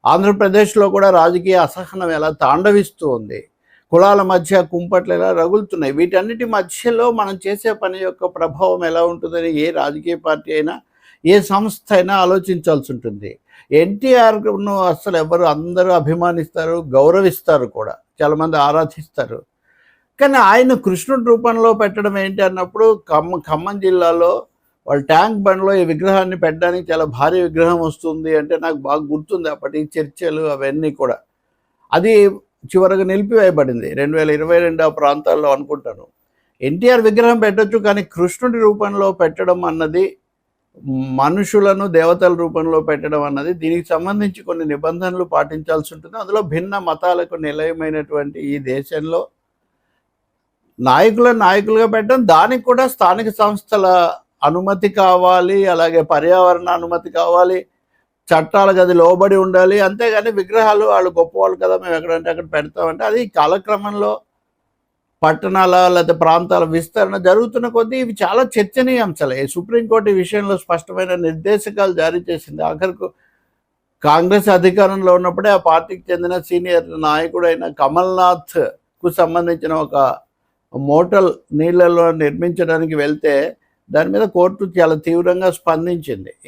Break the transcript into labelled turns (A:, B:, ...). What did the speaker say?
A: ఆంధ్రప్రదేశ్లో కూడా రాజకీయ అసహనం ఎలా తాండవిస్తూ ఉంది, కులాల మధ్య కుంపట్లు ఎలా రగులుతున్నాయి. వీటన్నిటి మధ్యలో మనం చేసే పని యొక్క ప్రభావం ఎలా ఉంటుందని ఏ రాజకీయ పార్టీ అయినా, ఏ సంస్థ అయినా ఆలోచించాల్సి ఉంటుంది. ఎన్టీఆర్ను అసలు ఎవరు అందరూ అభిమానిస్తారు, గౌరవిస్తారు కూడా, చాలామంది ఆరాధిస్తారు. కానీ ఆయన కృష్ణుడి రూపంలో పెట్టడం ఏంటి అన్నప్పుడు ఖమ్మం జిల్లాలో వాళ్ళు ట్యాంక్ బండ్లో ఈ విగ్రహాన్ని పెట్టడానికి చాలా భారీ విగ్రహం వస్తుంది అంటే నాకు బాగా గుర్తుంది. అప్పటి చర్చలు అవన్నీ కూడా అది చివరగా నిలిపివేయబడింది 2022 ఆ ప్రాంతాల్లో అనుకుంటాను. ఎన్టీఆర్ విగ్రహం పెట్టొచ్చు, కానీ కృష్ణుడి రూపంలో పెట్టడం అన్నది, మనుషులను దేవతల రూపంలో పెట్టడం అన్నది, దీనికి సంబంధించి కొన్ని నిబంధనలు పాటించాల్సి ఉంటుంది. అందులో భిన్న మతాలకు నిలయమైనటువంటి ఈ దేశంలో నాయకులుగా పెట్టడం, దానికి కూడా స్థానిక సంస్థల అనుమతి కావాలి, అలాగే పర్యావరణ అనుమతి కావాలి, చట్టాలకు అది లోబడి ఉండాలి. అంతేగాని విగ్రహాలు వాళ్ళు గొప్పవాళ్ళు కదా, మేము ఎక్కడంటే అక్కడ పెడతామంటే అది కాలక్రమంలో పట్టణాల లేదా ప్రాంతాల విస్తరణ జరుగుతున్న కొద్దీ ఇవి చాలా చర్చనీయాంశాలే. సుప్రీంకోర్టు ఈ విషయంలో స్పష్టమైన నిర్దేశకాలు జారీ చేసింది. ఆఖరికి కాంగ్రెస్ అధికారంలో ఉన్నప్పుడే ఆ పార్టీకి చెందిన సీనియర్ నాయకుడైన కమల్నాథ్కు సంబంధించిన ఒక మోటల్ నీళ్లలో నిర్మించడానికి వెళ్తే దాని మీద కోర్టు చాలా తీవ్రంగా స్పందించింది.